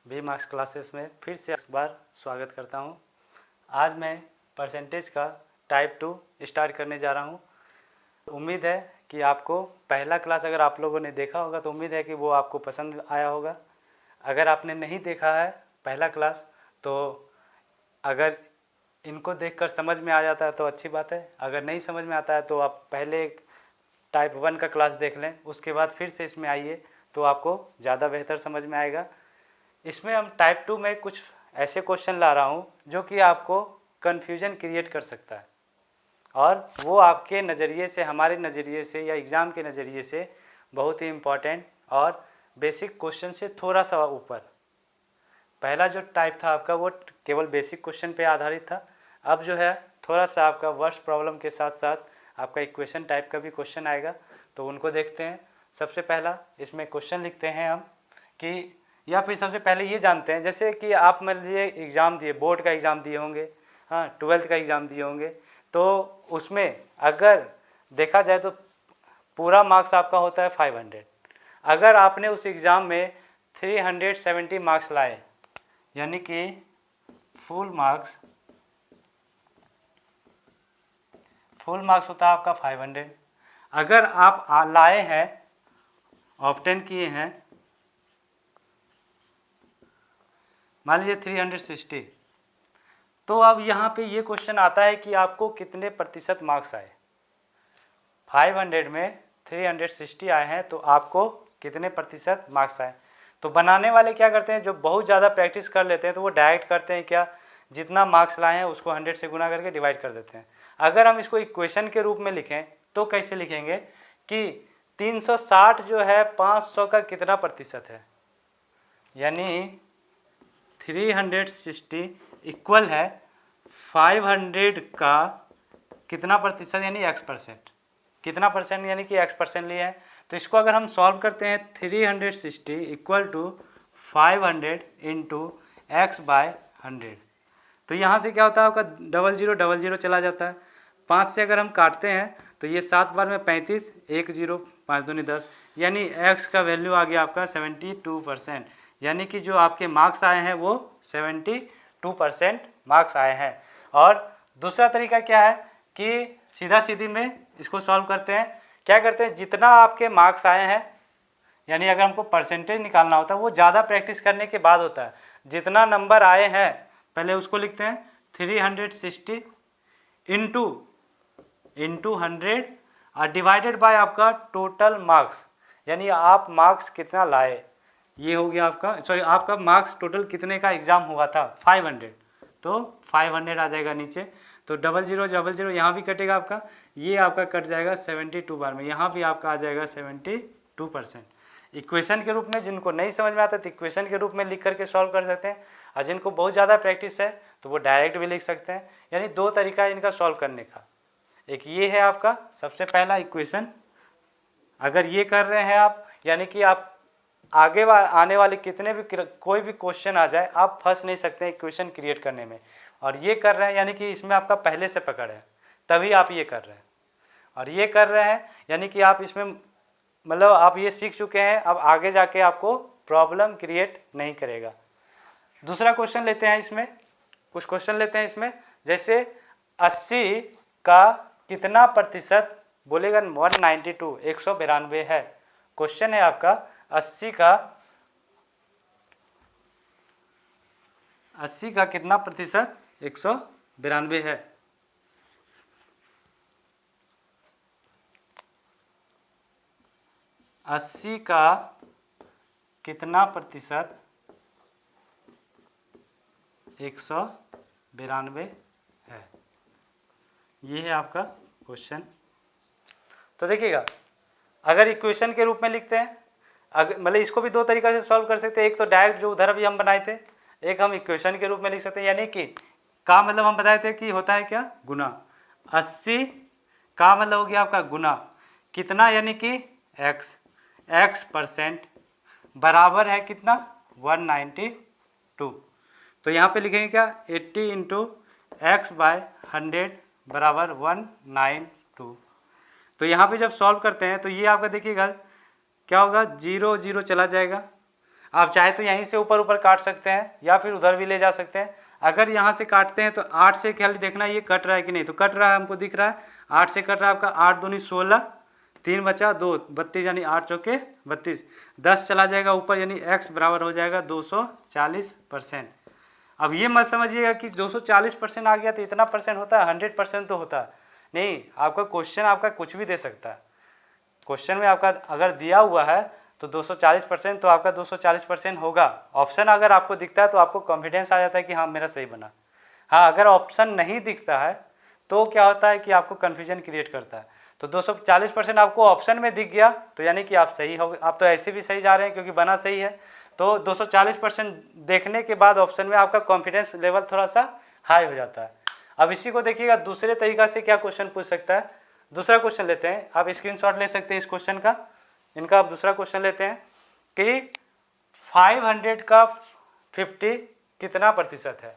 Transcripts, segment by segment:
We marks classes में फिर से एक बार स्वागत करता हूं। आज मैं परसेंटेज का टाइप 2 स्टार्ट करने जा रहा हूं। उम्मीद है कि आपको पहला क्लास अगर आप लोगों ने देखा होगा तो उम्मीद है कि वो आपको पसंद आया होगा। अगर आपने नहीं देखा है पहला क्लास तो अगर इनको देखकर समझ में आ जाता है तो अच्छी बात है, अगर नहीं समझ में आता है तो आप पहले टाइप 1 का क्लास देख लें, उसके बाद फिर से इसमें आइए तो आपको ज़्यादा बेहतर समझ में आएगा। इसमें हम टाइप 2 में कुछ ऐसे क्वेश्चन ला रहा हूँ जो कि आपको कन्फ्यूजन क्रिएट कर सकता है और वो आपके नज़रिए से, हमारे नज़रिए से या एग्ज़ाम के नज़रिए से बहुत ही इम्पॉर्टेंट और बेसिक क्वेश्चन से थोड़ा सा ऊपर। पहला जो टाइप था आपका वो केवल बेसिक क्वेश्चन पे आधारित था। अब जो है थोड़ा सा आपका वर्ड्स प्रॉब्लम के साथ साथ आपका इक्वेशन टाइप का भी क्वेश्चन आएगा, तो उनको देखते हैं। सबसे पहला इसमें क्वेश्चन लिखते हैं हम कि, या फिर सबसे पहले ये जानते हैं, जैसे कि आप मान लीजिए एग्ज़ाम दिए, बोर्ड का एग्ज़ाम दिए होंगे, हाँ 12th का एग्ज़ाम दिए होंगे, तो उसमें अगर देखा जाए तो पूरा मार्क्स आपका होता है 500। अगर आपने उस एग्ज़ाम में 370 मार्क्स लाए, यानी कि फुल मार्क्स होता है आपका 500। अगर आप लाए हैं, ऑब्टेन किए हैं, मान लीजिए 360, तो अब यहाँ पे ये क्वेश्चन आता है कि आपको कितने प्रतिशत मार्क्स आए। 500 में 360 आए हैं तो आपको कितने प्रतिशत मार्क्स आए। तो बनाने वाले क्या करते हैं, जो बहुत ज़्यादा प्रैक्टिस कर लेते हैं तो वो डायरेक्ट करते हैं क्या, जितना मार्क्स लाए हैं उसको 100 से गुना करके डिवाइड कर देते हैं। अगर हम इसको इक्वेशन के रूप में लिखें तो कैसे लिखेंगे कि 360 जो है 500 का कितना प्रतिशत है, यानी 360 इक्वल है 500 का कितना प्रतिशत, यानी x%। कितना परसेंट, यानी कि x% लिया है। तो इसको अगर हम सॉल्व करते हैं 360 इक्वल टू 500 इंटू x/100, तो यहाँ से क्या होता है आपका 0000 चला जाता है। 5 से अगर हम काटते हैं तो ये 7 बार में 35, 1 0, 5 दूनी 10, यानी x का वैल्यू आ गया आपका 72%, यानी कि जो आपके मार्क्स आए हैं वो 72% मार्क्स आए हैं। और दूसरा तरीका क्या है कि सीधा सीधी में इसको सॉल्व करते हैं। क्या करते हैं, जितना आपके मार्क्स आए हैं, यानी अगर हमको परसेंटेज निकालना होता है वो ज़्यादा प्रैक्टिस करने के बाद होता है। जितना नंबर आए हैं पहले उसको लिखते हैं 360 इंटू 100 और डिवाइडेड बाय आपका टोटल मार्क्स, यानी आप मार्क्स कितना लाए, ये हो गया आपका, सॉरी आपका मार्क्स टोटल कितने का एग्ज़ाम हुआ था 500, तो 500 आ जाएगा नीचे। तो 0000 यहाँ भी कटेगा आपका, ये आपका कट जाएगा 72 बार में, यहाँ भी आपका आ जाएगा 72%। इक्वेशन के रूप में जिनको नहीं समझ में आता तो इक्वेशन के रूप में लिख करके सॉल्व कर सकते हैं, और जिनको बहुत ज़्यादा प्रैक्टिस है तो वो डायरेक्ट भी लिख सकते हैं। यानी दो तरीका है इनका सॉल्व करने का। एक ये है आपका सबसे पहला इक्वेशन, अगर ये कर रहे हैं आप, यानी कि आप आगे आने वाले कितने भी कोई भी क्वेश्चन आ जाए आप फंस नहीं सकते इक्वेशन क्रिएट करने में। और ये कर रहे हैं यानी कि इसमें आपका पहले से पकड़ है, तभी आप ये कर रहे हैं। और ये कर रहे हैं यानी कि आप इसमें मतलब आप ये सीख चुके हैं, अब आगे जाके आपको प्रॉब्लम क्रिएट नहीं करेगा। दूसरा क्वेश्चन लेते हैं, इसमें कुछ क्वेश्चन लेते हैं इसमें, जैसे 80 का कितना प्रतिशत बोलेगा, 192 192 है। क्वेश्चन है आपका 80 का कितना प्रतिशत 192 है। अस्सी का कितना प्रतिशत 192 है, ये है आपका क्वेश्चन। तो देखिएगा, अगर इक्वेशन के रूप में लिखते हैं, अगर मतलब इसको भी दो तरीका से सॉल्व कर सकते हैं। एक तो डायरेक्ट जो उधर अभी हम बनाए थे, एक हम इक्वेशन के रूप में लिख सकते हैं, यानी कि का मतलब हम बताए थे कि होता है क्या, गुना। 80 का मतलब हो गया आपका गुना कितना, यानी कि x% बराबर है कितना 192। तो यहाँ पे लिखेंगे क्या, 80 इंटू x/100 बराबर 192। तो यहाँ पे जब सॉल्व करते हैं तो ये आपका देखिएगा क्या होगा, 0 0 चला जाएगा। आप चाहे तो यहीं से ऊपर ऊपर काट सकते हैं या फिर उधर भी ले जा सकते हैं। अगर यहाँ से काटते हैं तो 8 से खाली देखना ये कट रहा है कि नहीं, तो कट रहा है, हमको दिख रहा है 8 से कट रहा है आपका। 8 दूनी 16, 3 बचा 2, 32 यानी 8 चौके 32, 10 चला जाएगा ऊपर यानी x बराबर हो जाएगा 240%। अब ये मत समझिएगा कि 240% आ गया तो इतना परसेंट होता है, 100% तो होता नहीं। आपका क्वेश्चन आपका कुछ भी दे सकता है। क्वेश्चन में आपका अगर दिया हुआ है तो 240% तो आपका 240% होगा। ऑप्शन अगर आपको दिखता है तो आपको कॉन्फिडेंस आ जाता है कि हाँ मेरा सही बना। हाँ, अगर ऑप्शन नहीं दिखता है तो क्या होता है कि आपको कन्फ्यूजन क्रिएट करता है। तो 240% आपको ऑप्शन में दिख गया तो यानी कि आप सही हो, आप तो ऐसे भी सही जा रहे हैं क्योंकि बना सही है। तो 240% देखने के बाद ऑप्शन में आपका कॉन्फिडेंस लेवल थोड़ा सा हाई हो जाता है। अब इसी को देखिएगा दूसरे तरीका से क्या क्वेश्चन पूछ सकता है। दूसरा क्वेश्चन लेते हैं, आप स्क्रीनशॉट ले सकते हैं इस क्वेश्चन का। इनका आप दूसरा क्वेश्चन लेते हैं कि 500 का 50 कितना प्रतिशत है।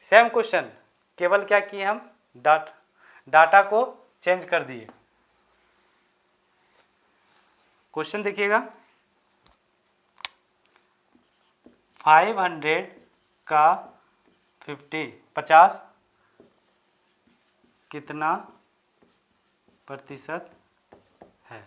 सेम क्वेश्चन, केवल क्या किए हम डाटा को चेंज कर दिए। क्वेश्चन देखिएगा, 500 का 50 कितना प्रतिशत है।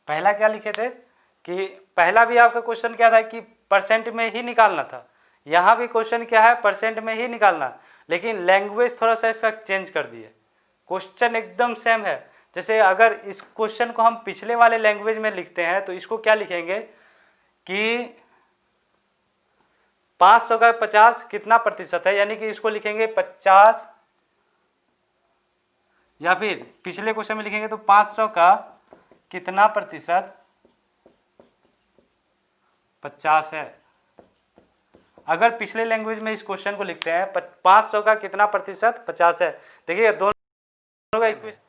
पहला क्या लिखे थे कि पहला भी आपका क्वेश्चन क्या था कि परसेंट में ही निकालना था। यहाँ भी क्वेश्चन क्या है, परसेंट में ही निकालना, लेकिन लैंग्वेज थोड़ा सा इसका चेंज कर दिए। क्वेश्चन एकदम सेम है। जैसे अगर इस क्वेश्चन को हम पिछले वाले लैंग्वेज में लिखते हैं तो इसको क्या लिखेंगे कि 500 का 50 कितना प्रतिशत है, यानी कि इसको लिखेंगे 50, या फिर पिछले क्वेश्चन में लिखेंगे तो 500 का कितना प्रतिशत 50 है। अगर पिछले लैंग्वेज में इस क्वेश्चन को लिखते हैं 500 का कितना प्रतिशत 50 है, देखिए दोनों का इक्वेशन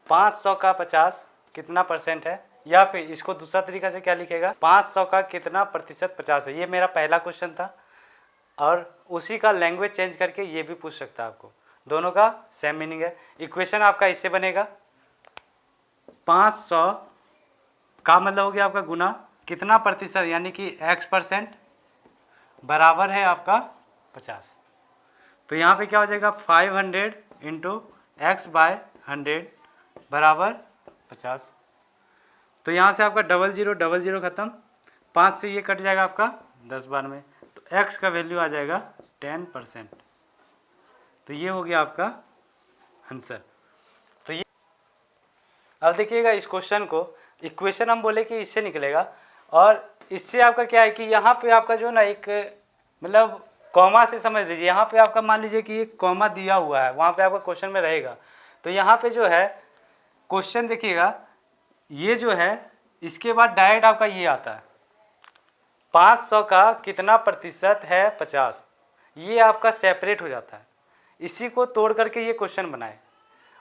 500 का 50 कितना परसेंट है, या फिर इसको दूसरा तरीका से क्या लिखेगा 500 का कितना प्रतिशत 50 है। ये मेरा पहला क्वेश्चन था और उसी का लैंग्वेज चेंज करके ये भी पूछ सकता है आपको। दोनों का सेम मीनिंग है। इक्वेशन आपका इससे बनेगा 500 का मतलब हो गया आपका गुना कितना प्रतिशत यानी कि x% बराबर है आपका 50। तो यहाँ पे क्या हो जाएगा 500 इंटू x/100 बराबर 50। तो यहाँ से आपका 00 खत्म, 5 से ये कट जाएगा आपका 10 बार में, तो x का वैल्यू आ जाएगा 10%। तो ये हो गया आपका आंसर। तो ये अब देखिएगा इस क्वेश्चन को, इक्वेशन हम बोले कि इससे निकलेगा, और इससे आपका क्या है कि यहाँ पे आपका जो ना एक मतलब कॉमा से समझ लीजिए, यहाँ पे आपका मान लीजिए कि एक कॉमा दिया हुआ है, वहाँ पे आपका क्वेश्चन में रहेगा। तो यहाँ पे जो है क्वेश्चन देखिएगा, ये जो है इसके बाद डायरेक्ट आपका ये आता है 500 का कितना प्रतिशत है 50, ये आपका सेपरेट हो जाता है। इसी को तोड़ करके ये क्वेश्चन बनाए,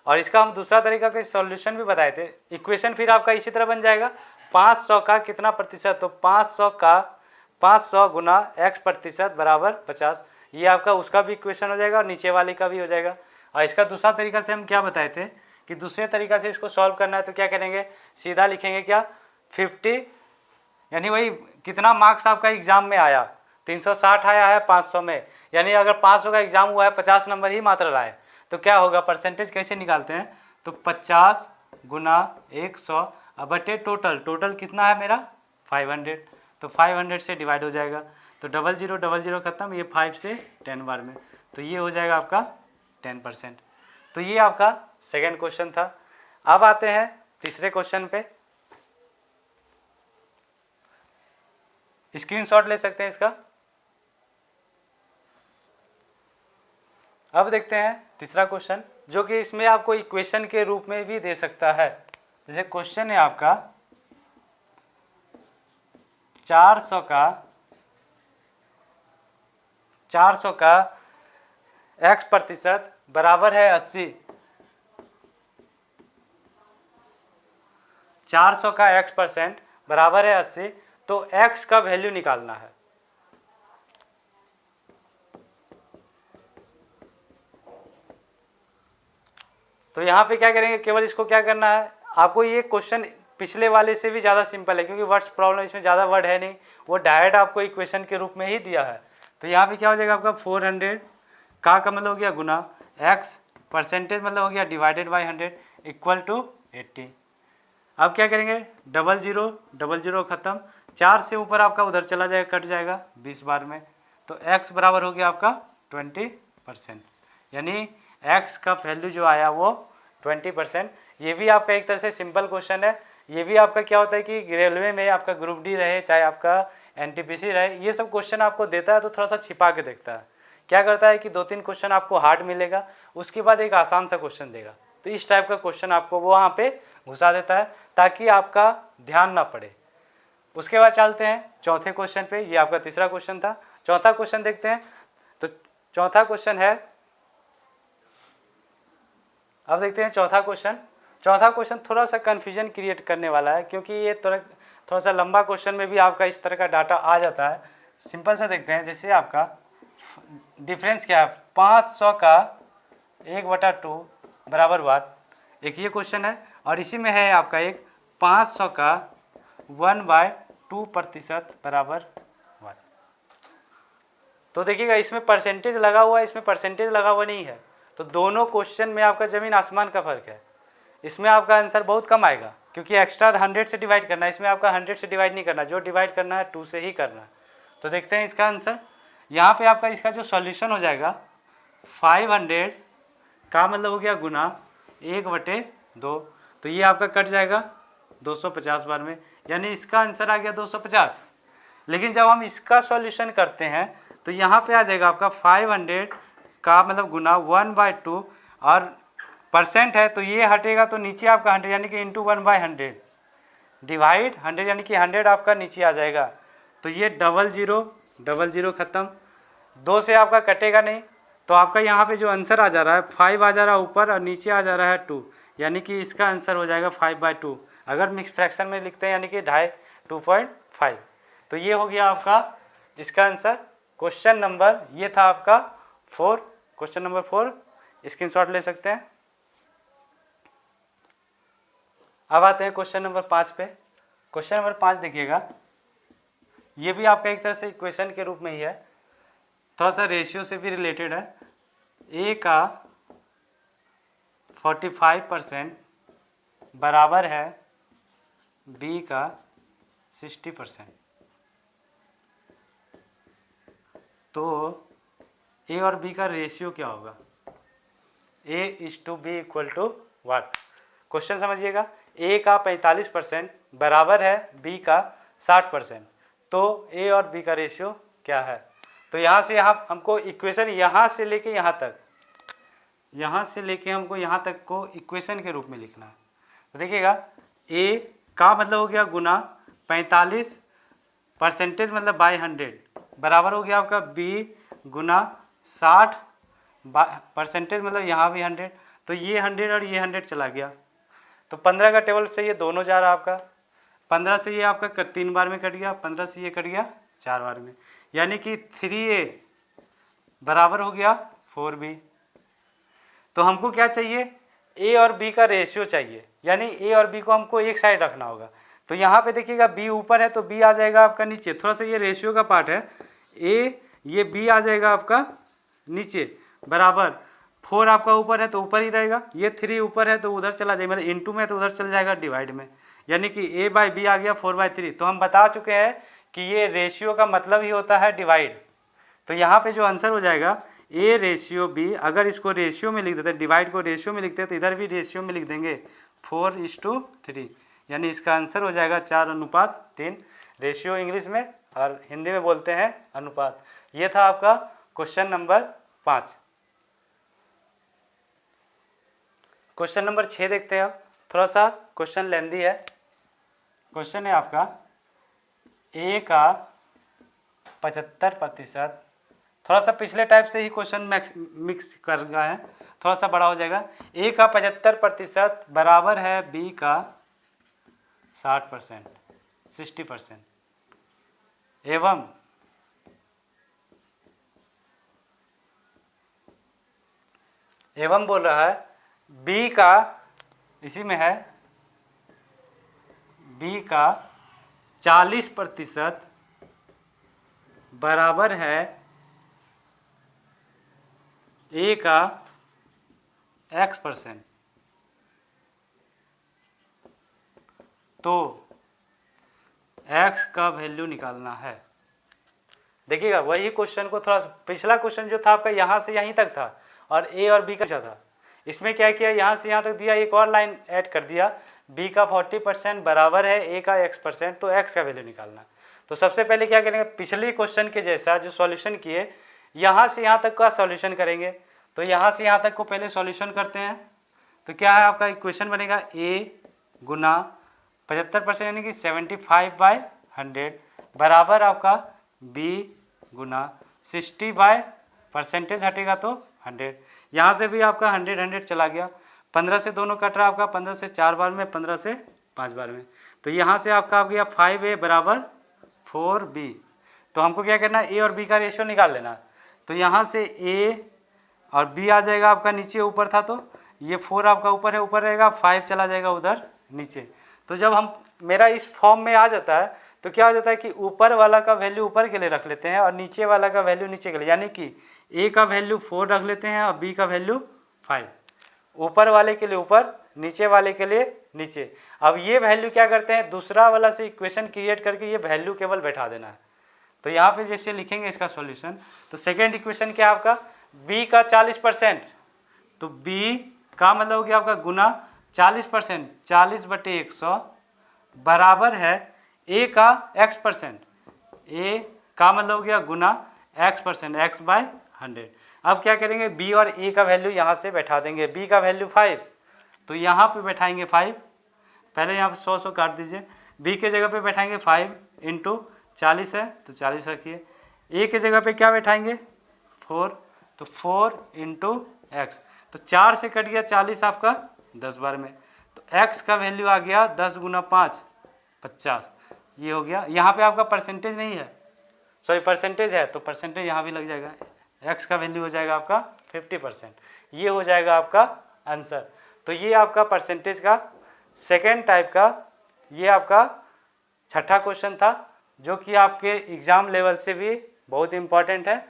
और इसका हम दूसरा तरीका का सॉल्यूशन भी बताए थे। इक्वेशन फिर आपका इसी तरह बन जाएगा 500 का कितना प्रतिशत, तो 500 गुना x% बराबर 50। ये आपका उसका भी इक्वेशन हो जाएगा और नीचे वाले का भी हो जाएगा। और इसका दूसरा तरीका से हम क्या बताए थे कि दूसरे तरीका से इसको सॉल्व करना है तो क्या करेंगे, सीधा लिखेंगे क्या 50, यानी वही कितना मार्क्स आपका एग्जाम में आया, 360 आया है 500 में, यानी अगर 500 का एग्जाम हुआ है 50 नंबर ही मात्र लाए तो क्या होगा, परसेंटेज कैसे निकालते हैं, तो 50 गुना 100 अब बटे टोटल कितना है मेरा 500, तो 500 से डिवाइड हो जाएगा, तो 00 खत्म, ये 5 से 10 बार में, तो ये हो जाएगा आपका 10%। तो ये आपका सेकेंड क्वेश्चन था। अब आते हैं तीसरे क्वेश्चन पे, स्क्रीनशॉट ले सकते हैं इसका। अब देखते हैं तीसरा क्वेश्चन, जो कि इसमें आपको इक्वेशन के रूप में भी दे सकता है। जैसे क्वेश्चन है आपका 400 का x% बराबर है 80। 400 का x% बराबर है 80, तो x का वैल्यू निकालना है। तो यहाँ पे क्या करेंगे, केवल इसको क्या करना है, आपको ये क्वेश्चन पिछले वाले से भी ज़्यादा सिंपल है, क्योंकि वर्ड्स प्रॉब्लम इसमें ज़्यादा वर्ड है नहीं, वो डायरेक्ट आपको इक्वेशन के रूप में ही दिया है। तो यहाँ पे क्या हो जाएगा आपका 400 का मतलब हो गया गुना x, परसेंटेज मतलब हो गया डिवाइडेड बाई 100 इक्वल टू 80। अब क्या करेंगे, डबल जीरो खत्म, 4 से ऊपर आपका उधर चला जाएगा, कट जाएगा 20 बार में, तो x बराबर हो गया आपका 20%, यानी x का वैल्यू जो आया वो 20%। ये भी आपका एक तरह से सिंपल क्वेश्चन है। ये भी आपका क्या होता है कि रेलवे में आपका ग्रुप डी रहे चाहे आपका एनटीपीसी रहे, ये सब क्वेश्चन आपको देता है तो थोड़ा सा छिपा के देखता है। क्या करता है कि 2-3 क्वेश्चन आपको हार्ड मिलेगा, उसके बाद एक आसान सा क्वेश्चन देगा, तो इस टाइप का क्वेश्चन आपको वो वहाँ पे घुसा देता है ताकि आपका ध्यान ना पड़े। उसके बाद चलते हैं चौथे क्वेश्चन पे। ये आपका तीसरा क्वेश्चन था। चौथा क्वेश्चन देखते हैं। तो चौथा क्वेश्चन है, अब देखते हैं चौथा क्वेश्चन। चौथा क्वेश्चन थोड़ा सा कन्फ्यूजन क्रिएट करने वाला है, क्योंकि ये थोड़ा सा लंबा क्वेश्चन में भी आपका इस तरह का डाटा आ जाता है। सिंपल सा देखते हैं, जैसे आपका डिफरेंस क्या है, 500 का 1/2 बराबर वाट, एक ये क्वेश्चन है। और इसी में है आपका एक 500 का 1/2% बराबर वाट। तो देखिएगा इसमें परसेंटेज लगा हुआ है, इसमें परसेंटेज लगा हुआ नहीं है, तो दोनों क्वेश्चन में आपका ज़मीन आसमान का फर्क है। इसमें आपका आंसर बहुत कम आएगा, क्योंकि एक्स्ट्रा 100 से डिवाइड करना है, इसमें आपका 100 से डिवाइड नहीं करना, जो डिवाइड करना है 2 से ही करना है। तो देखते हैं इसका आंसर। यहाँ पे आपका इसका जो सॉल्यूशन हो जाएगा 500 का मतलब हो गया गुना 1/2, तो ये आपका कट जाएगा 250 बार में, यानी इसका आंसर आ गया 250। लेकिन जब हम इसका सॉल्यूशन करते हैं तो यहाँ पे आ जाएगा आपका 500 का मतलब गुना 1/2 और परसेंट है तो ये हटेगा, तो नीचे आपका 100 यानी कि इंटू 1/100 डिवाइड 100 यानी कि 100 आपका नीचे आ जाएगा। तो ये डबल जीरो खत्म, 2 से आपका कटेगा नहीं, तो आपका यहाँ पे जो आंसर आ जा रहा है 5 आ जा रहा है ऊपर और नीचे आ जा रहा है 2, यानी कि इसका आंसर हो जाएगा 5/2। अगर मिक्स फ्रैक्शन में लिखते हैं यानी कि 2.5। तो ये हो गया आपका इसका आंसर। क्वेश्चन नंबर ये था आपका 4, क्वेश्चन नंबर 4 स्क्रीनशॉट ले सकते हैं। अब आते हैं क्वेश्चन नंबर 5 पे। क्वेश्चन नंबर 5 देखिएगा, ये भी आपका एक तरह से इक्वेशन के रूप में ही है, थोड़ा सा रेशियो से भी रिलेटेड है। ए का 45% बराबर है बी का 60%। तो ए और बी का रेशियो क्या होगा, A/B equal to watt. Question समझिएगा, ए का 45% बराबर है बी का 60%, तो ए और बी का रेशियो क्या है। तो यहाँ से यहाँ हमको इक्वेशन यहाँ से लेके यहाँ तक, यहाँ से लेके हमको यहाँ तक को इक्वेशन के रूप में लिखना है। तो देखिएगा ए का मतलब हो गया गुना 45 परसेंटेज मतलब बाई 100 बराबर हो गया आपका बी गुना 60 परसेंटेज मतलब यहाँ भी 100, तो ये 100 और ये 100 चला गया, तो 15 का टेबल से ये दोनों जा रहा आपका, 15 से ये आपका 3 बार में कट गया, 15 से ये कट गया 4 बार में, यानी कि 3A बराबर हो गया 4B। तो हमको क्या चाहिए, ए और बी का रेशियो चाहिए, यानी ए और बी को हमको एक साइड रखना होगा। तो यहाँ पे देखिएगा बी ऊपर है तो बी आ जाएगा आपका नीचे, थोड़ा सा ये रेशियो का पार्ट है, ए ये बी आ जाएगा आपका नीचे बराबर 4 आपका ऊपर है तो ऊपर ही रहेगा, ये 3 ऊपर है तो उधर चला जाएगा, मतलब इनटू में तो उधर चल जाएगा डिवाइड में, यानी कि A/B आ गया 4/3। तो हम बता चुके हैं कि ये रेशियो का मतलब ही होता है डिवाइड। तो यहाँ पे जो आंसर हो जाएगा A/B, अगर इसको रेशियो में लिख देते हैं, डिवाइड को रेशियो में लिखते हैं तो इधर भी रेशियो में लिख देंगे 4:3, यानी इसका आंसर हो जाएगा 4:3। रेशियो इंग्लिश में और हिंदी में बोलते हैं अनुपात। ये था आपका क्वेश्चन नंबर 5। क्वेश्चन नंबर 6 देखते हैं। अब थोड़ा सा क्वेश्चन लेंदी है। क्वेश्चन है आपका ए का 75%, थोड़ा सा पिछले टाइप से ही क्वेश्चन मिक्स कर रहा है, थोड़ा सा बड़ा हो जाएगा। ए का 75% बराबर है बी का 60% 60%, एवं बोल रहा है बी का, इसी में है बी का 40% बराबर है ए का x%, तो x का वैल्यू निकालना है। देखिएगा वही क्वेश्चन को थोड़ा, पिछला क्वेश्चन जो था आपका यहाँ से यहीं तक था और ए और बी का था, इसमें क्या किया, यहाँ से यहाँ तक दिया, एक और लाइन ऐड कर दिया, बी का 40% बराबर है ए का x%, तो x का वैल्यू निकालना। तो सबसे पहले क्या करेंगे, पिछले क्वेश्चन के जैसा जो सॉल्यूशन किए, यहाँ से यहाँ तक का सॉल्यूशन करेंगे। तो यहाँ से यहाँ तक को पहले सॉल्यूशन करते हैं। तो क्या है आपका इक्वेशन बनेगा, ए गुना 75% यानी कि 75/100 बराबर आपका बी गुना 60/% हटेगा तो 100। यहाँ से भी आपका 100 चला गया, 15 से दोनों कट रहा आपका, 15 से 4 बार में, 15 से 5 बार में। तो यहाँ से आपका आ गया 5a बराबर 4b। तो हमको क्या करना है, ए और बी का रेशियो निकाल लेना। तो यहाँ से ए और बी आ जाएगा आपका नीचे, ऊपर था तो ये 4 आपका ऊपर है, ऊपर रहेगा, 5 चला जाएगा उधर नीचे। तो जब हम मेरा इस फॉर्म में आ जाता है तो क्या हो जाता है कि ऊपर वाला का वैल्यू ऊपर के लिए रख लेते हैं और नीचे वाला का वैल्यू नीचे के लिए, यानी कि ए का वैल्यू 4 रख लेते हैं और बी का वैल्यू 5। ऊपर वाले के लिए ऊपर, नीचे वाले के लिए नीचे। अब ये वैल्यू क्या करते हैं, दूसरा वाला से इक्वेशन क्रिएट करके ये वैल्यू केवल बैठा देना है। तो यहाँ पे जैसे लिखेंगे इसका सॉल्यूशन, तो सेकेंड इक्वेशन क्या है आपका, बी का 40%, तो बी का मतलब हो गया आपका गुना 40%, 40/100 बराबर है ए का x%, ए का मतलब हो गया गुना x%, x/100। अब क्या करेंगे, बी और ए का वैल्यू यहाँ से बैठा देंगे। बी का वैल्यू 5, तो यहाँ पे बैठाएंगे 5, पहले यहाँ पे 100 काट दीजिए, बी के जगह पे बैठाएंगे 5 × 40 है तो 40 रखिए, ए के जगह पे क्या बैठाएंगे 4, तो 4 × x, तो 4 से कट गया 40 आपका 10 बार में, तो x का वैल्यू आ गया 10 × 5 50। ये हो गया, यहाँ पे आपका परसेंटेज नहीं है, सॉरी परसेंटेज है तो परसेंटेज यहाँ भी लग जाएगा, x का वैल्यू हो जाएगा आपका 50%। ये हो जाएगा आपका आंसर। तो ये आपका परसेंटेज का सेकेंड टाइप का ये आपका छठा क्वेश्चन था, जो कि आपके एग्ज़ाम लेवल से भी बहुत इम्पॉर्टेंट है।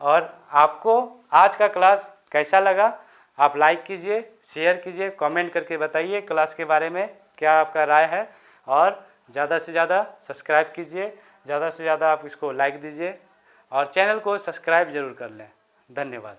और आपको आज का क्लास कैसा लगा, आप लाइक कीजिए, शेयर कीजिए, कमेंट करके बताइए क्लास के बारे में क्या आपका राय है, और ज़्यादा से ज़्यादा सब्सक्राइब कीजिए, ज़्यादा से ज़्यादा आप इसको लाइक दीजिए और चैनल को सब्सक्राइब ज़रूर कर लें। धन्यवाद।